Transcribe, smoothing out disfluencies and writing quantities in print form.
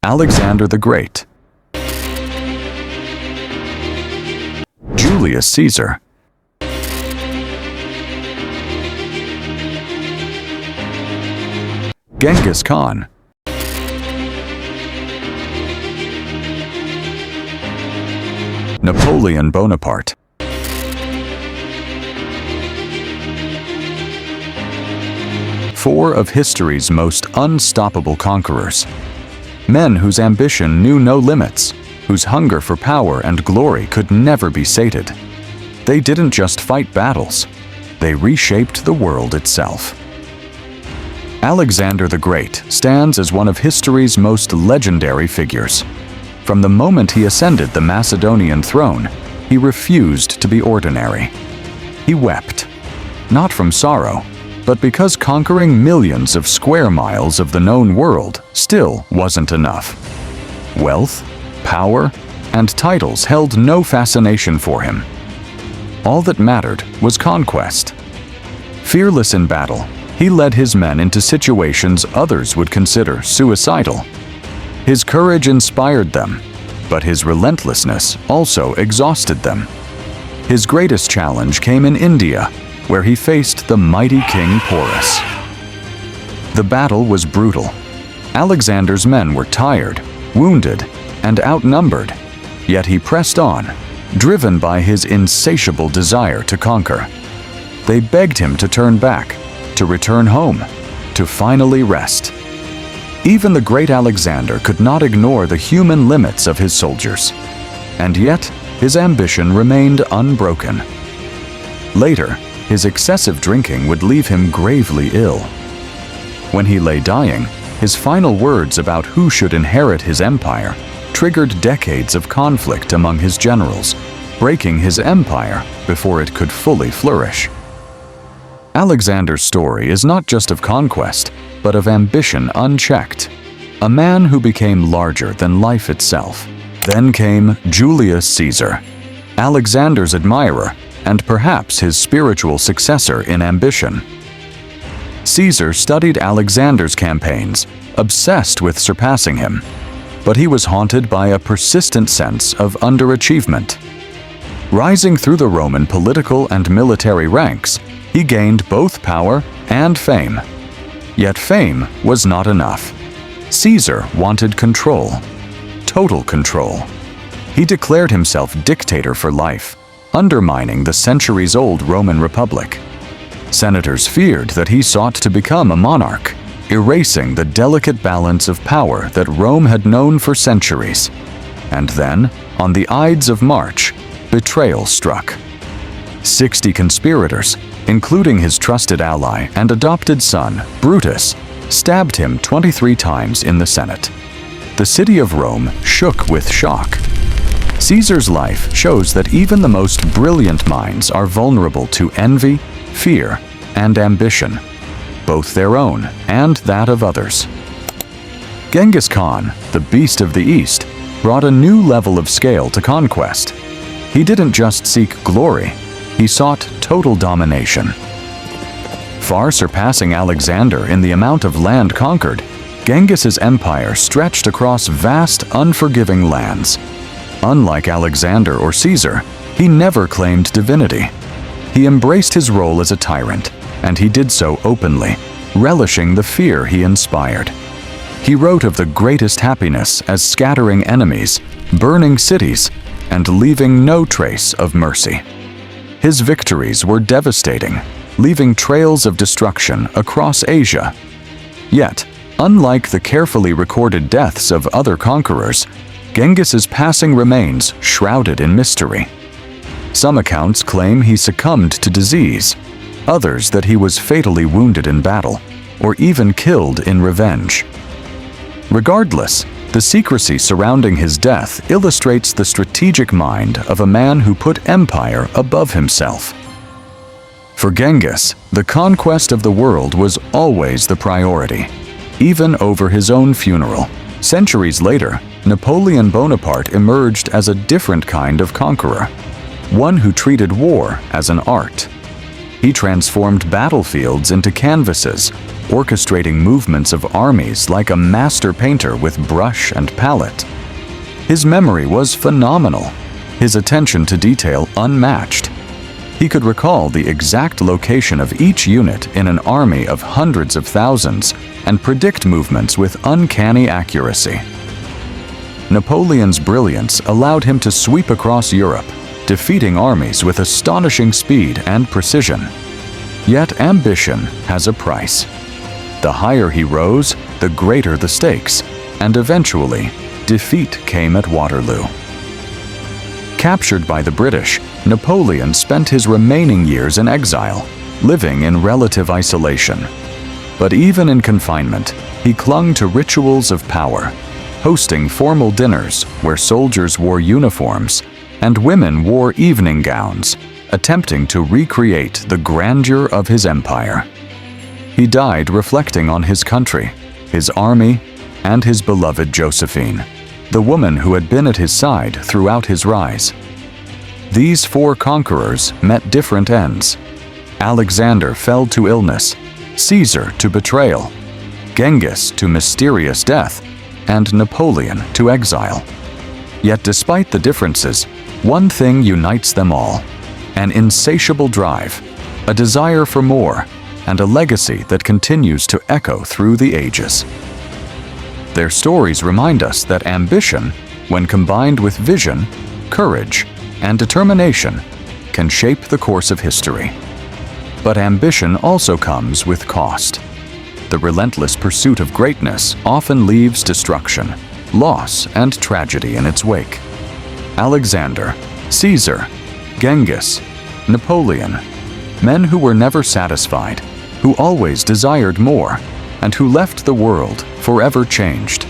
Alexander the Great, Julius Caesar, Genghis Khan, Napoleon Bonaparte, four of history's most unstoppable conquerors. Men whose ambition knew no limits, whose hunger for power and glory could never be sated. They didn't just fight battles, they reshaped the world itself. Alexander the Great stands as one of history's most legendary figures. From the moment he ascended the Macedonian throne, he refused to be ordinary. He wept, not from sorrow, but because conquering millions of square miles of the known world still wasn't enough. Wealth, power, and titles held no fascination for him. All that mattered was conquest. Fearless in battle, he led his men into situations others would consider suicidal. His courage inspired them, but his relentlessness also exhausted them. His greatest challenge came in India, where he faced the mighty King Porus. The battle was brutal. Alexander's men were tired, wounded, and outnumbered, yet he pressed on, driven by his insatiable desire to conquer. They begged him to turn back, to return home, to finally rest. Even the great Alexander could not ignore the human limits of his soldiers, and yet his ambition remained unbroken. Later, his excessive drinking would leave him gravely ill. When he lay dying, his final words about who should inherit his empire triggered decades of conflict among his generals, breaking his empire before it could fully flourish. Alexander's story is not just of conquest, but of ambition unchecked. A man who became larger than life itself. Then came Julius Caesar, Alexander's admirer, and perhaps his spiritual successor in ambition. Caesar studied Alexander's campaigns, obsessed with surpassing him, but he was haunted by a persistent sense of underachievement. Rising through the Roman political and military ranks, he gained both power and fame. Yet fame was not enough. Caesar wanted control, total control. He declared himself dictator for life, undermining the centuries-old Roman Republic. Senators feared that he sought to become a monarch, erasing the delicate balance of power that Rome had known for centuries. And then, on the Ides of March, betrayal struck. 60 conspirators, including his trusted ally and adopted son, Brutus, stabbed him 23 times in the Senate. The city of Rome shook with shock. Caesar's life shows that even the most brilliant minds are vulnerable to envy, fear, and ambition, both their own and that of others. Genghis Khan, the beast of the East, brought a new level of scale to conquest. He didn't just seek glory, he sought total domination. Far surpassing Alexander in the amount of land conquered, Genghis's empire stretched across vast, unforgiving lands. Unlike Alexander or Caesar, he never claimed divinity. He embraced his role as a tyrant, and he did so openly, relishing the fear he inspired. He wrote of the greatest happiness as scattering enemies, burning cities, and leaving no trace of mercy. His victories were devastating, leaving trails of destruction across Asia. Yet, unlike the carefully recorded deaths of other conquerors, Genghis's passing remains shrouded in mystery. Some accounts claim he succumbed to disease, others that he was fatally wounded in battle, or even killed in revenge. Regardless, the secrecy surrounding his death illustrates the strategic mind of a man who put empire above himself. For Genghis, the conquest of the world was always the priority, even over his own funeral. Centuries later, Napoleon Bonaparte emerged as a different kind of conqueror, one who treated war as an art. He transformed battlefields into canvases, orchestrating movements of armies like a master painter with brush and palette. His memory was phenomenal, his attention to detail unmatched. He could recall the exact location of each unit in an army of hundreds of thousands and predict movements with uncanny accuracy. Napoleon's brilliance allowed him to sweep across Europe, defeating armies with astonishing speed and precision. Yet ambition has a price. The higher he rose, the greater the stakes, and eventually, defeat came at Waterloo. Captured by the British, Napoleon spent his remaining years in exile, living in relative isolation. But even in confinement, he clung to rituals of power, hosting formal dinners where soldiers wore uniforms and women wore evening gowns, attempting to recreate the grandeur of his empire. He died reflecting on his country, his army, and his beloved Josephine, the woman who had been at his side throughout his rise. These four conquerors met different ends. Alexander fell to illness, Caesar to betrayal, Genghis to mysterious death, and Napoleon to exile. Yet despite the differences, one thing unites them all: an insatiable drive, a desire for more, and a legacy that continues to echo through the ages. Their stories remind us that ambition, when combined with vision, courage, and determination, can shape the course of history. But ambition also comes with cost. The relentless pursuit of greatness often leaves destruction, loss, and tragedy in its wake. Alexander, Caesar, Genghis, Napoleon, men who were never satisfied, who always desired more, and who left the world forever changed.